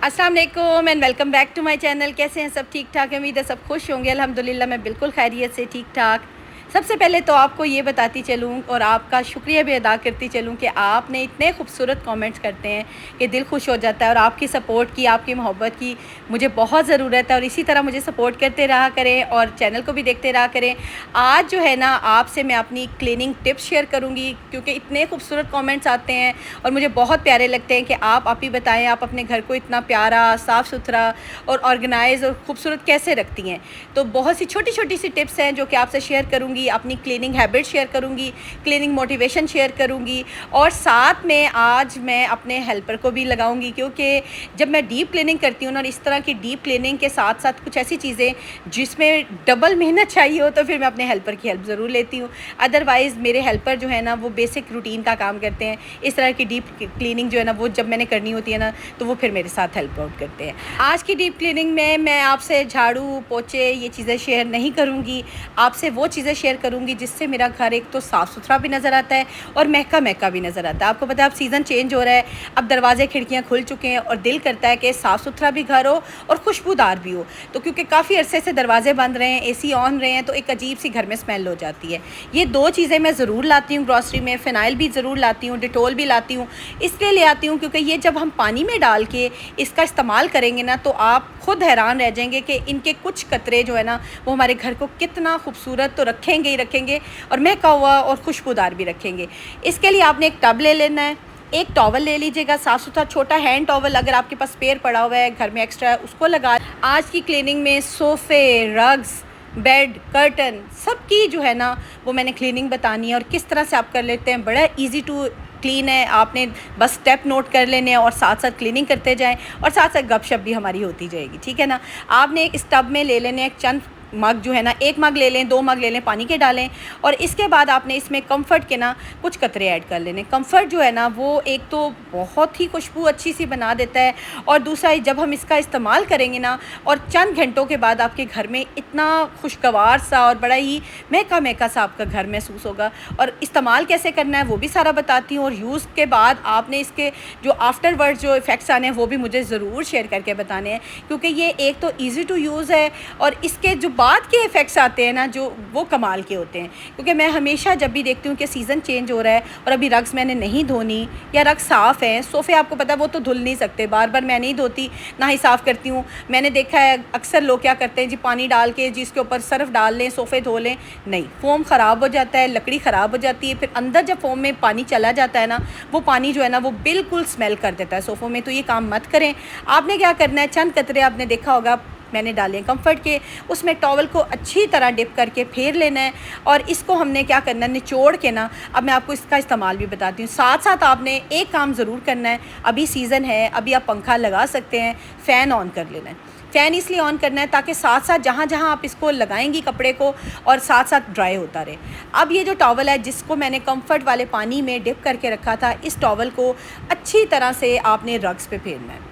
अस्सलाम वालेकुम and welcome back to my channel. कैसे हैं सब? ठीक ठाक है, उम्मीद है सब खुश होंगे। अल्हम्दुलिल्लाह मैं बिल्कुल खैरियत से ठीक ठाक। सबसे पहले तो आपको ये बताती चलूँ और आपका शुक्रिया भी अदा करती चलूँ कि आपने इतने खूबसूरत कमेंट्स करते हैं कि दिल खुश हो जाता है। और आपकी सपोर्ट की, आपकी मोहब्बत की मुझे बहुत ज़रूरत है और इसी तरह मुझे सपोर्ट करते रहा करें और चैनल को भी देखते रहा करें। आज जो है ना, आपसे मैं अपनी क्लीनिंग टिप्स शेयर करूँगी क्योंकि इतने खूबसूरत कमेंट्स आते हैं और मुझे बहुत प्यारे लगते हैं कि आप ही बताएं, आप अपने घर को इतना प्यारा, साफ़ सुथरा और ऑर्गेनाइज और ख़ूबसूरत कैसे रखती हैं। तो बहुत सी छोटी छोटी सी टिप्स हैं जो कि आपसे शेयर करूँगी। अपनी क्लीनिंग हैबिट शेयर करूँगी, क्लीनिंग मोटिवेशन शेयर करूँगी और साथ में आज मैं अपने हेल्पर को भी लगाऊँगी क्योंकि जब मैं डीप क्लीनिंग करती हूँ ना, और इस तरह की डीप क्लीनिंग के साथ साथ कुछ ऐसी चीज़ें जिसमें डबल मेहनत चाहिए हो तो फिर मैं अपने हेल्पर की हेल्प ज़रूर लेती हूँ। अदरवाइज़ मेरे हेल्पर जो है ना, वो बेसिक रूटीन का काम करते हैं। इस तरह की डीप क्लीनिंग जो है ना, वो जब मैंने करनी होती है ना, तो वो फिर मेरे साथ हेल्प आउट करते हैं। आज की डीप क्लीनिंग में मैं आपसे झाड़ू पोछे ये चीज़ें शेयर नहीं करूँगी। आपसे वो चीज़ें शेयर करूँगी जिससे मेरा घर एक तो साफ़ सुथरा भी नज़र आता है और महका महका भी नज़र आता है। आपको पता है अब सीज़न चेंज हो रहा है, अब दरवाजे खिड़कियाँ खुल चुके हैं और दिल करता है कि साफ़ सुथरा भी घर हो और खुशबूदार भी हो। तो क्योंकि काफ़ी अरसे से दरवाजे बंद रहे हैं, एसी ऑन रहे हैं, तो एक अजीब सी घर में स्मेल हो जाती है। ये दो चीज़ें मैं ज़रूर लाती हूँ ग्रॉसरी में। फ़िनाइल भी ज़रूर लाती हूँ, डिटोल भी लाती हूँ। इसलिए ले आती हूँ क्योंकि ये जब हम पानी में डाल के इसका इस्तेमाल करेंगे ना, तो आप खुद हैरान रह जाएंगे कि इनके कुछ कतरे जो है ना, वो हमारे घर को कितना खूबसूरत तो रखेंगे ही रखेंगे और महका हुआ और खुशबूदार भी रखेंगे। इसके लिए आपने एक टब ले लेना है, एक टॉवल ले लीजिएगा, साफ़ सुथरा छोटा हैंड टॉवल अगर आपके पास स्पेयर पड़ा हुआ है घर में एक्स्ट्रा है, उसको लगा। आज की क्लीनिंग में सोफ़े, रग्स, बेड, कर्टन सबकी जो है ना, वो मैंने क्लीनिंग बतानी है और किस तरह से आप कर लेते हैं। बड़ा इजी टू क्लीन है, आपने बस स्टेप नोट कर लेने हैं और साथ साथ क्लीनिंग करते जाएं और साथ साथ गपशप भी हमारी होती जाएगी, ठीक है ना। आपने एक टब में ले लेने एक चंद मग जो है ना, एक मग ले लें, 2 मग ले लें, पानी के डालें और इसके बाद आपने इसमें कम्फ़र्ट के ना कुछ कतरे ऐड कर लेने। कम्फ़र्ट जो है ना, वो एक तो बहुत ही खुशबू अच्छी सी बना देता है और दूसरा जब हम इसका इस्तेमाल करेंगे ना, और चंद घंटों के बाद आपके घर में इतना खुशगवार सा और बड़ा ही महका महका सा आपका घर महसूस होगा। और इस्तेमाल कैसे करना है वो भी सारा बताती हूँ और यूज़ के बाद आपने इसके जो आफ्टर वर्ड जो इफ़ेक्ट्स आने हैं वो भी मुझे ज़रूर शेयर करके बताने हैं क्योंकि ये एक तो ईज़ी टू यूज़ है और इसके जो बाद के इफ़ेक्ट्स आते हैं ना, जो वो कमाल के होते हैं। क्योंकि मैं हमेशा जब भी देखती हूँ कि सीज़न चेंज हो रहा है और अभी रग्स मैंने नहीं धोनी या रग साफ़ हैं, सोफ़े आपको पता है वो तो धुल नहीं सकते, बार बार मैं नहीं धोती ना ही साफ़ करती हूँ। मैंने देखा है अक्सर लोग क्या करते हैं जी, पानी डाल के जिसके ऊपर सर्फ डाल लें, सोफ़े धो लें। नहीं, फ़ोम ख़राब हो जाता है, लकड़ी ख़राब हो जाती है, फिर अंदर जब फ़ोम में पानी चला जाता है ना, वो पानी जो है ना, वो बिल्कुल स्मेल कर देता है सोफ़ों में। तो ये काम मत करें। आपने क्या करना है, चंद कतरे आपने देखा होगा मैंने डाले हैं कम्फ़र्ट के, उसमें टॉवल को अच्छी तरह डिप करके फेर लेना है और इसको हमने क्या करना है, निचोड़ के ना, अब मैं आपको इसका इस्तेमाल भी बताती हूँ। साथ साथ आपने एक काम ज़रूर करना है, अभी सीज़न है, अभी आप पंखा लगा सकते हैं, फ़ैन ऑन कर लेना है। फ़ैन इसलिए ऑन करना है ताकि साथ साथ जहाँ जहाँ आप इसको लगाएंगी कपड़े को और साथ साथ ड्राई होता रहे। अब ये जो टॉवल है जिसको मैंने कम्फ़र्ट वाले पानी में डिप करके रखा था, इस टॉवल को अच्छी तरह से आपने रग्स पे फेरना है।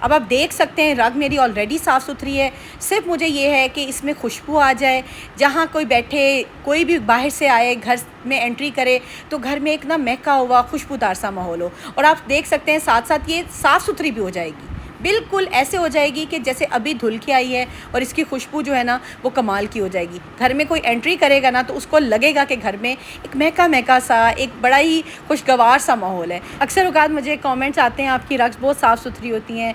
अब आप देख सकते हैं रग मेरी ऑलरेडी साफ़ सुथरी है, सिर्फ मुझे ये है कि इसमें खुशबू आ जाए। जहाँ कोई बैठे, कोई भी बाहर से आए, घर में एंट्री करे तो घर में एक ना महका हुआ खुशबूदार सा माहौल हो। और आप देख सकते हैं साथ साथ ये साफ़ सुथरी भी हो जाएगी, बिल्कुल ऐसे हो जाएगी कि जैसे अभी धुल के आई है और इसकी खुशबू जो है ना, वो कमाल की हो जाएगी। घर में कोई एंट्री करेगा ना, तो उसको लगेगा कि घर में एक महका महका सा, एक बड़ा ही खुशगवार सा माहौल है। अक्सर औक़ात मुझे कमेंट्स आते हैं आपकी रग्स बहुत साफ़ सुथरी होती हैं,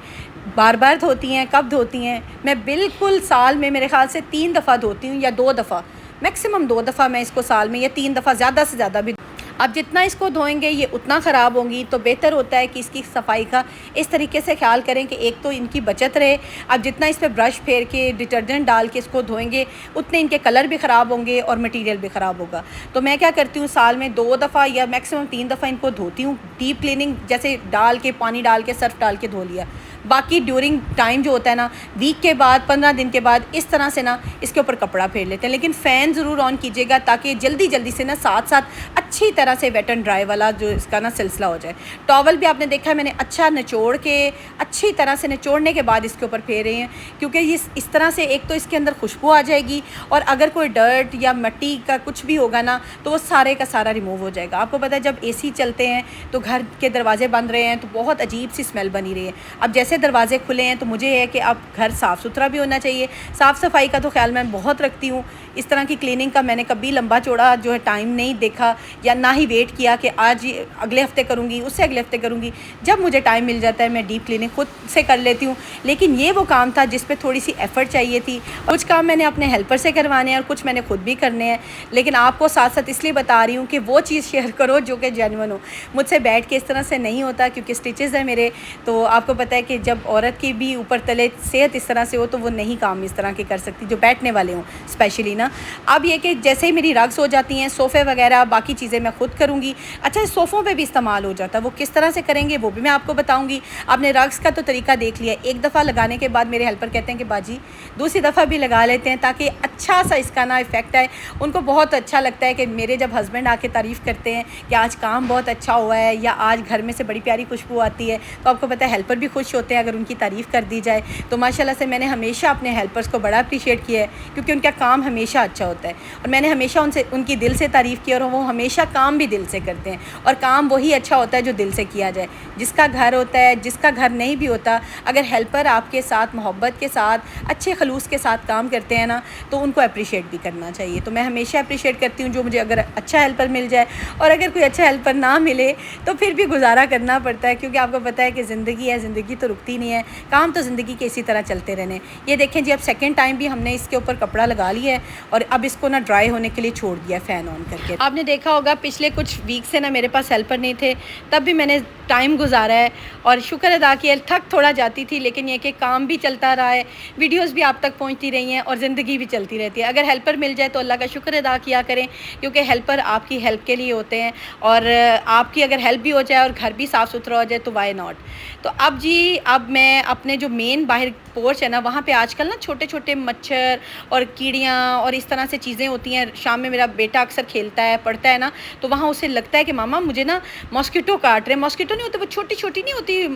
बार बार धोती हैं, कब धोती हैं? मैं बिल्कुल साल में मेरे ख़्याल से 3 दफ़ा धोती हूँ या 2 दफ़ा, मैक्सिमम 2 दफ़ा मैं इसको साल में, या 3 दफ़ा ज़्यादा से ज़्यादा भी। अब जितना इसको धोएंगे ये उतना ख़राब होंगी, तो बेहतर होता है कि इसकी सफाई का इस तरीके से ख्याल करें कि एक तो इनकी बचत रहे। अब जितना इस पर ब्रश फेर के डिटर्जेंट डाल के इसको धोएंगे उतने इनके कलर भी ख़राब होंगे और मटेरियल भी ख़राब होगा। तो मैं क्या करती हूँ, साल में 2 दफ़ा या मैक्सिमम 3 दफ़ा इनको धोती हूँ। डीप क्लीनिंग जैसे डाल के, पानी डाल के, सर्फ डाल के धो लिया। बाकी ड्यूरिंग टाइम जो होता है ना, वीक के बाद, 15 दिन के बाद, इस तरह से ना इसके ऊपर कपड़ा फेर लेते हैं। लेकिन फ़ैन ज़रूर ऑन कीजिएगा ताकि जल्दी जल्दी से ना साथ साथ अच्छी तरह से वेट एंड ड्राई वाला जो इसका ना सिलसिला हो जाए। टॉवल भी आपने देखा है मैंने अच्छा निचोड़ के, अच्छी तरह से निचोड़ने के बाद इसके ऊपर फेर रहे हैं क्योंकि इस तरह से एक तो इसके अंदर खुशबू आ जाएगी और अगर कोई डर्ट या मिट्टी का कुछ भी होगा ना, तो वो सारे का सारा रिमूव हो जाएगा। आपको पता है जब एसी चलते हैं तो घर के दरवाजे बंद रहे हैं तो बहुत अजीब सी स्मेल बनी रही है। अब जैसे जैसे दरवाजे खुले हैं तो मुझे है कि अब घर साफ़ सुथरा भी होना चाहिए। साफ़ सफाई का तो ख्याल मैं बहुत रखती हूँ। इस तरह की क्लीनिंग का मैंने कभी लंबा चौड़ा जो है टाइम नहीं देखा, या ना ही वेट किया कि आज अगले हफ्ते करूँगी, उससे अगले हफ्ते करूँगी। जब मुझे टाइम मिल जाता है मैं डीप क्लीनिंग खुद से कर लेती हूँ। लेकिन ये वो काम था जिस पे थोड़ी सी एफ़र्ट चाहिए थी। कुछ काम मैंने अपने हेल्पर से करवाने हैं और कुछ मैंने खुद भी करने हैं। लेकिन आपको साथ साथ इसलिए बता रही हूँ कि वो चीज़ शेयर करो जो कि जेन्युइन हो। मुझसे बैठ के इस तरह से नहीं होता, क्योंकि स्टिचेस है मेरे, तो आपको पता है कि जब औरत की भी ऊपर तले सेहत इस तरह से हो तो वो नहीं काम इस तरह के कर सकती जो बैठने वाले हों स्पेशली ना। अब ये कि जैसे ही मेरी रग्स हो जाती हैं, सोफ़े वगैरह बाकी चीज़ें मैं खुद करूँगी। अच्छा, सोफ़ों पे भी इस्तेमाल हो जाता है, वो किस तरह से करेंगे वो भी मैं आपको बताऊँगी। आपने रग्स का तो तरीका देख लिया, एक दफ़ा लगाने के बाद मेरे हेल्पर कहते हैं कि बाजी दूसरी दफ़ा भी लगा लेते हैं ताकि अच्छा सा इसका ना इफ़ेक्ट आए। उनको बहुत अच्छा लगता है कि मेरे जब हस्बैंड आके तारीफ़ करते हैं कि आज काम बहुत अच्छा हुआ है या आज घर में से बड़ी प्यारी खुशबू आती है, तो आपको पता है हेल्पर भी खुश होते हैं अगर उनकी तारीफ़ कर दी जाए। तो माशाल्लाह से मैंने हमेशा अपने हेल्पर्स को बड़ा अप्रिशिएट किया है, क्योंकि उनका काम हमेशा अच्छा होता है और मैंने हमेशा उनसे उनकी दिल से तारीफ़ की, और वो हमेशा काम भी दिल से करते हैं। और काम वही अच्छा होता है जो दिल से किया जाए। जिसका घर होता है, जिसका घर नहीं भी होता, अगर हेल्पर आपके साथ मोहब्बत के साथ, अच्छे खलूस के साथ काम करते हैं ना, तो उनको अप्रिशिएट भी करना चाहिए। तो मैं हमेशा अप्रिशिएट करती हूँ जो मुझे अगर अच्छा हेल्पर मिल जाए, और अगर कोई अच्छा हेल्पर ना मिले तो फिर भी गुजारा करना पड़ता है, क्योंकि आपको पता है कि ज़िंदगी है, ज़िंदगी तो रुकती नहीं है, काम तो ज़िंदगी के इसी तरह चलते रहने। ये देखें जी, अब सेकेंड टाइम भी हमने इसके ऊपर कपड़ा लगा लिया है और अब इसको ना ड्राई होने के लिए छोड़ दिया फ़ैन ऑन करके। आपने देखा होगा पिछले कुछ वीक से ना मेरे पास हेल्पर नहीं थे, तब भी मैंने टाइम गुजारा है और शुक्र अदा किया। थक थोड़ा जाती थी, लेकिन ये कि काम भी चलता रहा है, वीडियोस भी आप तक पहुंचती रही हैं और ज़िंदगी भी चलती रहती है। अगर हेल्पर मिल जाए तो अल्लाह का शुक्र अदा किया करें, क्योंकि हेल्पर आपकी हेल्प के लिए होते हैं, और आपकी अगर हेल्प भी हो जाए और घर भी साफ़ सुथरा हो जाए तो वाई नॉट। तो अब जी, अब मैं अपने जो मेन बाहर पोर्च है ना, वहाँ पे आजकल ना छोटे छोटे मच्छर और कीड़ियाँ और इस तरह से चीज़ें होती हैं। शाम में मेरा बेटा अक्सर खेलता है, पढ़ता है ना, तो वहाँ उसे लगता है कि मामा मुझे ना मॉस्किटो काट रहे। मॉस्किटो नहीं होती, वो छोटी छोटी नहीं होती,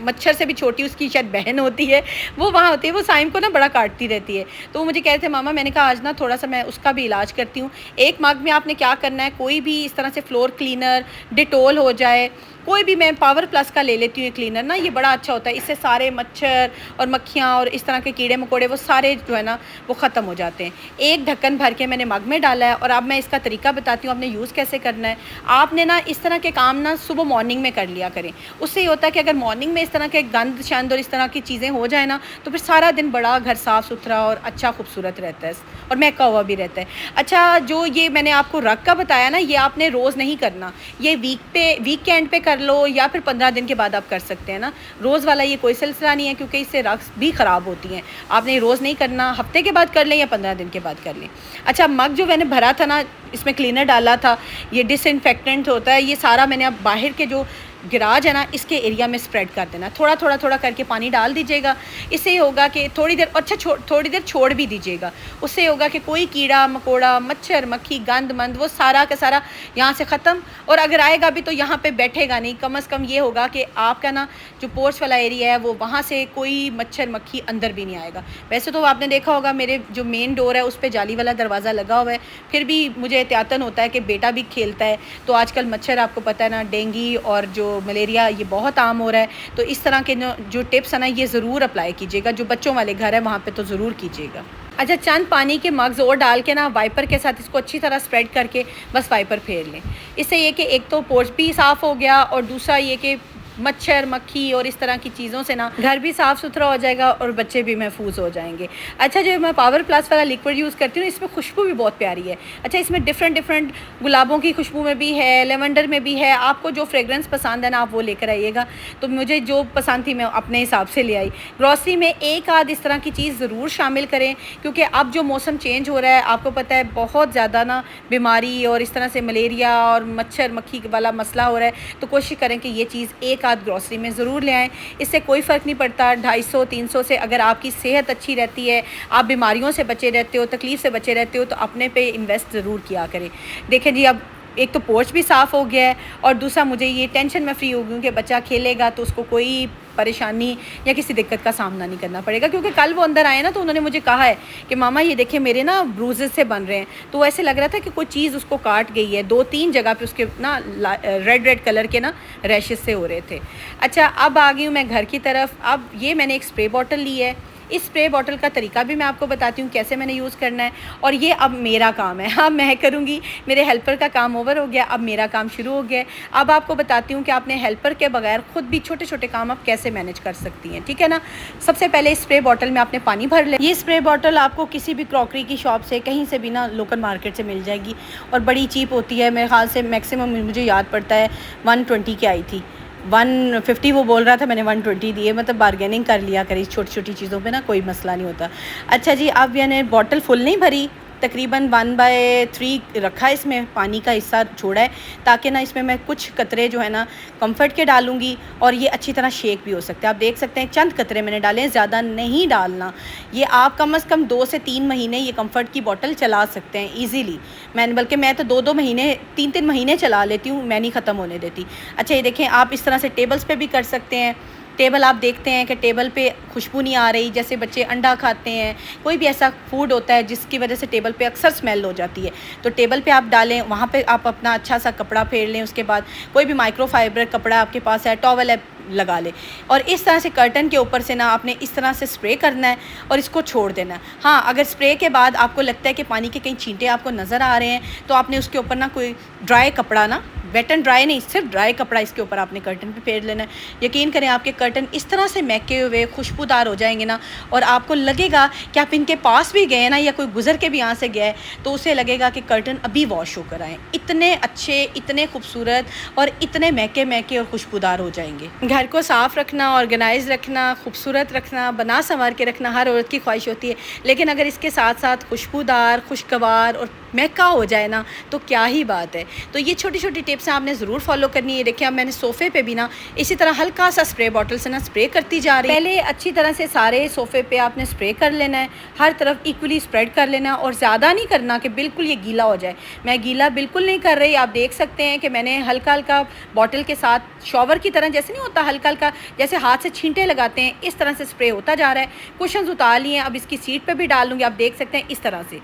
मच्छर से भी छोटी, उसकी शायद बहन होती है, वो वहाँ होती है, वो साइम को ना बड़ा काटती रहती है। तो वो मुझे कह रहे थे मामा, मैंने कहा आज ना थोड़ा सा मैं उसका भी इलाज करती हूँ। एक मग में आपने क्या करना है, कोई भी इस तरह से फ्लोर क्लीनर, डिटोल हो जाए, कोई भी, मैं पावर प्लस का ले लेती हूँ क्लीनर ना, ये बड़ा अच्छा होता है। इससे सारे मच्छर और मक्खियाँ और इस तरह के कीड़े मकोड़े वो सारे जो है ना वो ख़त्म हो जाते हैं। एक ढक्कन भर के मैंने मग में डाला है, और अब मैं इसका तरीका बताती हूँ आपने यूज़ कैसे करना है। आपने ना इस तरह के काम ना सुबह मॉर्निंग में कर लिया करें। उससे ये होता है कि अगर मॉर्निंग में इस तरह के गंद शंद और इस तरह की चीज़ें हो जाए ना, तो फिर सारा दिन बड़ा घर साफ़ सुथरा और अच्छा खूबसूरत रहता है और महका हुआ भी रहता है। अच्छा, जो ये मैंने आपको रग का बताया ना, ये आपने रोज़ नहीं करना, ये वीक के एंड पे कर लो या फिर 15 दिन के बाद आप कर सकते हैं ना। रोज़ वाला ये कोई सिलसिला नहीं है, क्योंकि इससे रग्स भी ख़राब होती हैं। आपने रोज़ नहीं करना, हफ्ते के बाद कर लें या 15 दिन के बाद कर लें। अच्छा, मग जो मैंने भरा था ना, इसमें क्लीनर डाला था, ये डिसइंफेक्टेंट होता है, ये सारा मैंने अब बाहर के जो गिराज है ना, इसके एरिया में स्प्रेड कर देना। थोड़ा थोड़ा थोड़ा करके पानी डाल दीजिएगा। इससे ये होगा कि थोड़ी देर, अच्छा थोड़ी देर छोड़ भी दीजिएगा। उससे होगा कि कोई कीड़ा मकोड़ा, मच्छर मक्खी, गंद मंद वो सारा का सारा यहाँ से ख़त्म, और अगर आएगा भी तो यहाँ पे बैठेगा नहीं। कम अज़ कम ये होगा कि आपका ना जो पोर्च वाला एरिया है वो वहाँ से कोई मच्छर मक्खी अंदर भी नहीं आएगा। वैसे तो आपने देखा होगा मेरे जो मेन डोर है उस पर जाली वाला दरवाज़ा लगा हुआ है, फिर भी मुझे एहतियातन होता है कि बेटा भी खेलता है, तो आजकल मच्छर आपको पता है ना, डेंगू और जो मलेरिया ये बहुत आम हो रहा है। तो इस तरह के जो टिप्स है ना, ये ज़रूर अप्लाई कीजिएगा। जो बच्चों वाले घर है वहाँ पे तो ज़रूर कीजिएगा। अच्छा, चंद पानी के मग्स और डाल के ना वाइपर के साथ इसको अच्छी तरह स्प्रेड करके बस वाइपर फेर लें। इससे ये कि एक तो पोर्च भी साफ़ हो गया, और दूसरा ये कि मच्छर मक्खी और इस तरह की चीज़ों से ना घर भी साफ़ सुथरा हो जाएगा और बच्चे भी महफूज हो जाएंगे। अच्छा, जो मैं पावर प्लस वाला लिक्विड यूज़ करती हूँ, इसमें खुशबू भी बहुत प्यारी है। अच्छा, इसमें डिफरेंट गुलाबों की खुशबू में भी है, लेवेंडर में भी है। आपको जो फ्रेगरेंस पसंद है ना, आप वो लेकर आइएगा। तो मुझे जो पसंद थी मैं अपने हिसाब से ले आई। ग्रॉसरी में एक आध इस तरह की चीज़ ज़रूर शामिल करें, क्योंकि अब जो मौसम चेंज हो रहा है, आपको पता है बहुत ज़्यादा ना बीमारी और इस तरह से मलेरिया और मच्छर मक्खी वाला मसला हो रहा है। तो कोशिश करें कि ये चीज़ एक आध ग्रॉसरी में ज़रूर ले आएँ। इससे कोई फ़र्क नहीं पड़ता 250-300 से। अगर आपकी सेहत अच्छी रहती है, आप बीमारियों से बचे रहते हो, तकलीफ़ से बचे रहते हो, तो अपने पे इन्वेस्ट ज़रूर किया करें। देखें जी, अब एक तो पोर्च भी साफ़ हो गया है, और दूसरा मुझे ये टेंशन में फ्री हो गई हूँ कि बच्चा खेलेगा तो उसको कोई परेशानी या किसी दिक्कत का सामना नहीं करना पड़ेगा। क्योंकि कल वो अंदर आए ना तो उन्होंने मुझे कहा है कि मामा ये देखिए मेरे ना ब्रूजेस से बन रहे हैं, तो ऐसे लग रहा था कि कोई चीज़ उसको काट गई है, 2-3 जगह पे उसके ना रेड कलर के ना रैशेस से हो रहे थे। अच्छा, अब आ गई हूँ मैं घर की तरफ। अब ये मैंने एक स्प्रे बॉटल ली है। इस स्प्रे बॉटल का तरीका भी मैं आपको बताती हूँ कैसे मैंने यूज़ करना है, और ये अब मेरा काम है। अब मैं करूँगी, मेरे हेल्पर का काम ओवर हो गया, अब मेरा काम शुरू हो गया। अब आपको बताती हूँ कि आपने हेल्पर के बगैर ख़ुद भी छोटे छोटे काम आप कैसे मैनेज कर सकती हैं, ठीक है ना। सबसे पहले इस स्प्रे बॉटल में आपने पानी भर लिया। ये स्प्रे बॉटल आपको किसी भी क्रॉकरी की शॉप से, कहीं से भी ना, लोकल मार्केट से मिल जाएगी और बड़ी चीप होती है। मेरे ख्याल से मैक्सिमम मुझे याद पड़ता है 120 की आई थी, 150 वो बोल रहा था, मैंने 120 दिए। मतलब बार्गेनिंग कर लिया करी छोटी छोटी चीज़ों पे ना, कोई मसला नहीं होता। अच्छा जी, अब मैंने बॉटल फुल नहीं भरी, तकरीबन 1/3 रखा है, इसमें पानी का हिस्सा छोड़ा है ताकि ना इसमें मैं कुछ कतरे जो है ना कंफर्ट के डालूंगी और ये अच्छी तरह शेक भी हो सकते हैं। आप देख सकते हैं चंद कतरे मैंने डाले हैं, ज़्यादा नहीं डालना। ये आप कम से कम 2 से 3 महीने ये कंफर्ट की बोतल चला सकते हैं ईज़िली। बल्कि मैं तो 2-2 महीने 3-3 महीने चला लेती हूँ, मैं नहीं ख़त्म होने देती। अच्छा, ये देखें, आप इस तरह से टेबल्स पे भी कर सकते हैं। टेबल आप देखते हैं कि टेबल पे खुशबू नहीं आ रही, जैसे बच्चे अंडा खाते हैं, कोई भी ऐसा फूड होता है जिसकी वजह से टेबल पे अक्सर स्मेल हो जाती है, तो टेबल पे आप डालें, वहाँ पे आप अपना अच्छा सा कपड़ा फेर लें। उसके बाद कोई भी माइक्रोफाइबर कपड़ा आपके पास है, टॉवल है, लगा ले, और इस तरह से कर्टन के ऊपर से ना आपने इस तरह से स्प्रे करना है और इसको छोड़ देना है। हाँ, अगर स्प्रे के बाद आपको लगता है कि पानी के कहीं छींटे आपको नज़र आ रहे हैं तो आपने उसके ऊपर ना कोई ड्राई कपड़ा, ना वेट एंड ड्राई नहीं, सिर्फ ड्राई कपड़ा इसके ऊपर आपने कर्टन पे फेर लेना है। यकीन करें, आपके कर्टन इस तरह से महके हुए खुशबूदार हो जाएंगे ना, और आपको लगेगा कि आप इनके पास भी गए ना, या कोई गुजर के भी यहाँ से गया है तो उसे लगेगा कि कर्टन अभी वॉश होकर आए। इतने अच्छे, इतने खूबसूरत और इतने महके और खुशबूदार हो जाएंगे। घर को साफ़ रखना, ऑर्गेनाइज रखना, खूबसूरत रखना, बना संवार के रखना हर औरत की ख्वाहिश होती है, लेकिन अगर इसके साथ साथ खुशबूदार, खुशगवार और महका हो जाए ना तो क्या ही बात है। तो ये छोटी छोटी टिप्स आपने ज़रूर फॉलो करनी है। देखिए, अब मैंने सोफ़े पे भी ना इसी तरह हल्का सा स्प्रे बॉटल से ना स्प्रे करती जा रही है। पहले अच्छी तरह से सारे सोफ़े पे आपने स्प्रे कर लेना है, हर तरफ इक्वली स्प्रेड कर लेना है, और ज़्यादा नहीं करना कि बिल्कुल ये गीला हो जाए। मैं गीला बिल्कुल नहीं कर रही। आप देख सकते हैं कि मैंने हल्का हल्का बॉटल के साथ शॉवर की तरह, जैसे नहीं होता, हल्का हल्का जैसे हाथ से छींटे लगाते हैं, इस तरह से स्प्रे होता जा रहा है। कुशन्स उतार लिए, अब इसकी सीट पे भी डाल लूँगी। आप देख सकते हैं इस तरह से।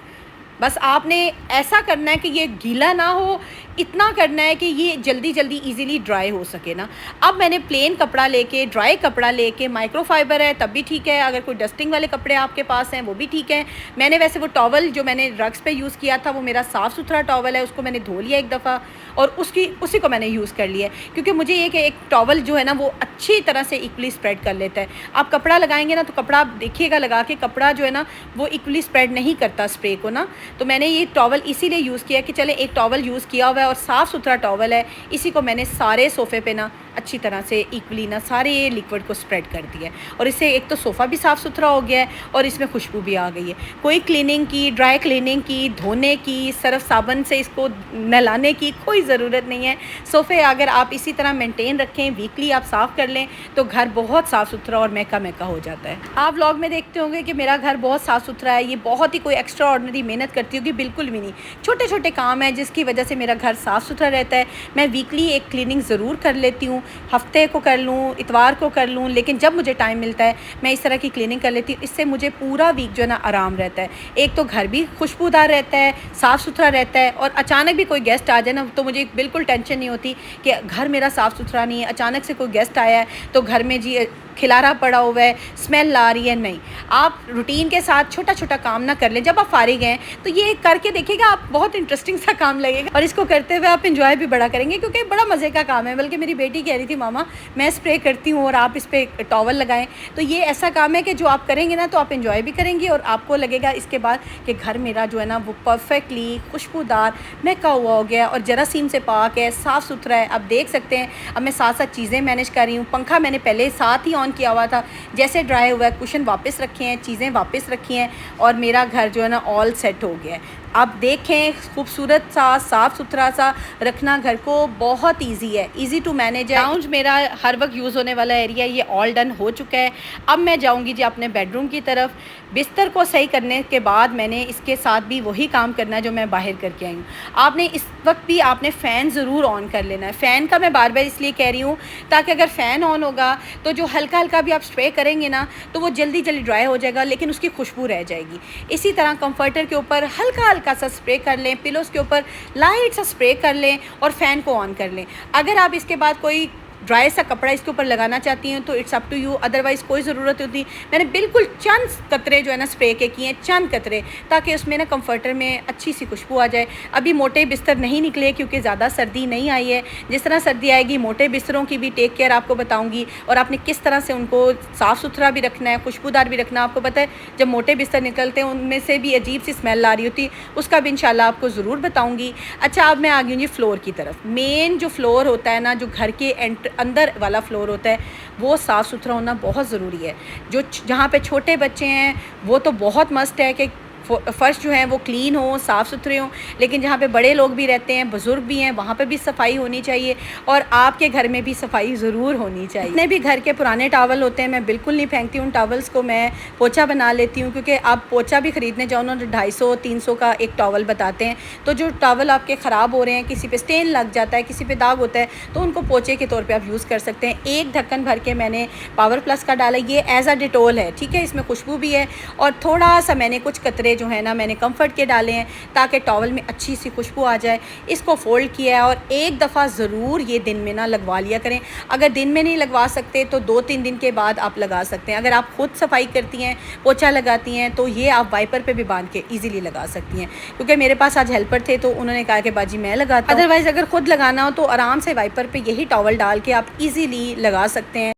बस आपने ऐसा करना है कि ये गीला ना हो, इतना करना है कि ये जल्दी जल्दी इजीली ड्राई हो सके ना। अब मैंने प्लेन कपड़ा लेके, ड्राई कपड़ा लेके, माइक्रोफाइबर है तब भी ठीक है, अगर कोई डस्टिंग वाले कपड़े आपके पास हैं वो भी ठीक है। मैंने वैसे वो टॉवल जो मैंने रग्स पे यूज़ किया था वो मेरा साफ़ सुथरा टॉवल है, उसको मैंने धो लिया एक दफ़ा और उसी को मैंने यूज़ कर लिया, क्योंकि मुझे ये कि एक टॉवल जो है ना वो अच्छी तरह से इक्वली स्प्रेड कर लेता है। आप कपड़ा लगाएंगे ना तो कपड़ा आप देखिएगा लगा के, कपड़ा जो है ना वो इक्वली स्प्रेड नहीं करता स्प्रे को ना। तो मैंने ये टॉवल इसीलिए यूज़ किया कि चले एक टॉवल यूज़ किया हुआ है और साफ़ सुथरा टॉवल है, इसी को मैंने सारे सोफ़े पे ना अच्छी तरह से इक्वली ना सारे लिक्विड को स्प्रेड कर दिया है, और इससे एक तो सोफ़ा भी साफ़ सुथरा हो गया है और इसमें खुशबू भी आ गई है। कोई क्लीनिंग की, ड्राई क्लीनिंग की, धोने की, सर्फ साबुन से इसको नहलाने की कोई ज़रूरत नहीं है। सोफ़े अगर आप इसी तरह मेंटेन रखें, वीकली आप साफ़ कर लें तो घर बहुत साफ़ सुथरा और महका हो जाता है। आप व्लॉग में देखते होंगे कि मेरा घर बहुत साफ़ सुथरा है, ये बहुत ही कोई एक्स्ट्रा ऑर्डिनरी मेहनत करती होगी, बिल्कुल भी नहीं। छोटे छोटे काम हैं जिसकी वजह से मेरा घर साफ़ सुथरा रहता है। मैं वीकली एक क्लीनिंग ज़रूर कर लेती हूँ, हफ्ते को कर लूँ, इतवार को कर लूँ, लेकिन जब मुझे टाइम मिलता है मैं इस तरह की क्लीनिंग कर लेती हूँ। इससे मुझे पूरा वीक जो है ना आराम रहता है। एक तो घर भी खुशबूदार रहता है, साफ़ सुथरा रहता है, और अचानक भी कोई गेस्ट आ जाए ना तो मुझे बिल्कुल टेंशन नहीं होती कि घर मेरा साफ़ सुथरा नहीं है, अचानक से कोई गेस्ट आया है तो घर में जी खिलारा पड़ा हुआ है, स्मेल आ रही है। नहीं, आप रूटीन के साथ छोटा छोटा काम ना कर लें। जब आप फारिग हैं तो ये करके देखिएगा, आप बहुत इंटरेस्टिंग सा काम लगेगा और इसको करते हुए आप इंजॉय भी बड़ा करेंगे, क्योंकि बड़ा मज़े का काम है। बल्कि मेरी बेटी कह रही थी, मामा मैं स्प्रे करती हूँ और आप इस पर टॉवल लगाएं, तो ये ऐसा काम है कि जो आप करेंगे ना तो आप इंजॉय भी करेंगे और आपको लगेगा इसके बाद कि घर मेरा जो है ना वो परफेक्टली खुशबूदार महका हुआ हो गया और जरासीम से पाक है, साफ़ सुथरा है। आप देख सकते हैं अब मैं साथ साथ चीज़ें मैनेज कर रही हूँ। पंखा मैंने पहले साथ ही ऑन किया हुआ था, जैसे ड्राई हुआ है कुशन वापस रखे हैं, चीज़ें वापस रखी हैं और मेरा घर जो है ना ऑल सेट हो गया है। आप देखें, खूबसूरत सा साफ़ सुथरा सा रखना घर को बहुत इजी है, इजी टू मैनेज है। लाउंज मेरा हर वक्त यूज़ होने वाला एरिया ये ऑल डन हो चुका है। अब मैं जाऊंगी जी अपने बेडरूम की तरफ। बिस्तर को सही करने के बाद मैंने इसके साथ भी वही काम करना है जो मैं बाहर करके आई हूँ। आपने इस वक्त भी आपने फ़ैन ज़रूर ऑन कर लेना है। फ़ैन का मैं बार बार इसलिए कह रही हूँ ताकि अगर फ़ैन ऑन होगा तो जो हल्का हल्का भी आप स्प्रे करेंगे ना तो वो जल्दी जल्दी ड्राई हो जाएगा, लेकिन उसकी खुशबू रह जाएगी। इसी तरह कंफर्टर के ऊपर हल्का हल्का सा स्प्रे कर लें, पिलोज़ के ऊपर लाइट सा स्प्रे कर लें और फ़ैन को ऑन कर लें। अगर आप इसके बाद कोई ड्राई सा कपड़ा इसके ऊपर लगाना चाहती हैं तो it's up to you, otherwise कोई ज़रूरत होती। मैंने बिल्कुल चंद कतरे जो है ना स्प्रे के किए हैं, चंद कतरे, ताकि उसमें ना कंफर्टर में अच्छी सी खुशबू आ जाए। अभी मोटे बिस्तर नहीं निकले क्योंकि ज़्यादा सर्दी नहीं आई है। जिस तरह सर्दी आएगी मोटे बिस्तरों की भी टेक केयर आपको बताऊँगी, और आपने किस तरह से उनको साफ़ सुथरा भी रखना है, खुशबूदार भी रखना। आपको पता है जब मोटे बिस्तर निकलते हैं उनमें से भी अजीब सी स्मेल आ रही होती, उसका भी इंशाल्लाह आपको ज़रूर बताऊँगी। अच्छा, अब मैं आ गई हूँ जी फ्लोर की तरफ। मेन जो फ्लोर होता है ना, जो घर के अंदर वाला फ्लोर होता है, वो साफ़ सुथरा होना बहुत ज़रूरी है। जो जहाँ पे छोटे बच्चे हैं वो तो बहुत मस्ट है कि फ़र्श जो है वो क्लीन हो, साफ़ सुथरे हों, लेकिन जहाँ पे बड़े लोग भी रहते हैं, बुज़ुर्ग भी हैं, वहाँ पे भी सफाई होनी चाहिए, और आपके घर में भी सफाई ज़रूर होनी चाहिए। जितने भी घर के पुराने टॉवल होते हैं मैं बिल्कुल नहीं फेंकती, उन टॉवल्स को मैं पोछा बना लेती हूँ, क्योंकि आप पोछा भी ख़रीदने जाओ ना तो 250-300 का एक टॉवल बताते हैं। तो जो टॉवल आपके ख़राब हो रहे हैं, किसी पे स्टेन लग जाता है, किसी पे दाग होता है, तो उनको पोछे के तौर पर आप यूज़ कर सकते हैं। एक ढक्कन भर के मैंने पावर प्लस का डाला, ये एज़ अ डिटोल है, ठीक है, इसमें खुशबू भी है, और थोड़ा सा मैंने कुछ कतरे जो है ना मैंने कंफर्ट के डाले हैं ताकि टॉवल में अच्छी सी खुशबू आ जाए। इसको फ़ोल्ड किया है और एक दफ़ा ज़रूर ये दिन में ना लगवा लिया करें। अगर दिन में नहीं लगवा सकते तो 2-3 दिन के बाद आप लगा सकते हैं। अगर आप खुद सफाई करती हैं, पोछा लगाती हैं, तो ये आप वाइपर पे भी बांध के ईज़िली लगा सकती हैं। क्योंकि मेरे पास आज हेल्पर थे तो उन्होंने कहा कि बाजी मैं लगाता हूं। अदरवाइज़ अगर खुद लगाना हो तो आराम से वाइपर पर यही टॉवल डाल के आप ईज़िली लगा सकते हैं।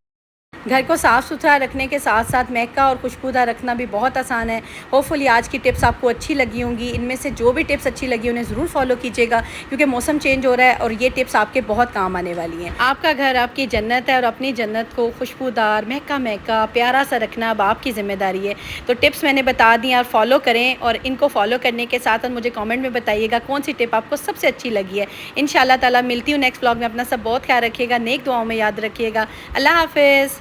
घर को साफ़ सुथरा रखने के साथ साथ महका और खुशबूदार रखना भी बहुत आसान है। होपफुली आज की टिप्स आपको अच्छी लगी होंगी। इनमें से जो भी टिप्स अच्छी लगी उन्हें ज़रूर फॉलो कीजिएगा, क्योंकि मौसम चेंज हो रहा है और ये टिप्स आपके बहुत काम आने वाली हैं। आपका घर आपकी जन्नत है और अपनी जन्नत को खुशबूदार, महका प्यारा सा रखना अब आपकी ज़िम्मेदारी है। तो टिप्स मैंने बता दी और फॉलो करें, और इनको फॉलो करने के साथ साथ मुझे कॉमेंट में बताइएगा कौन सी टिप आपको सबसे अच्छी लगी है। इंशाअल्लाह ताला मिलती हूँ नेक्स्ट ब्लॉग में। अपना सब बहुत ख्याल रखिएगा, नेक दुआओं में याद रखिएगा। अल्लाह हाफ़िज़।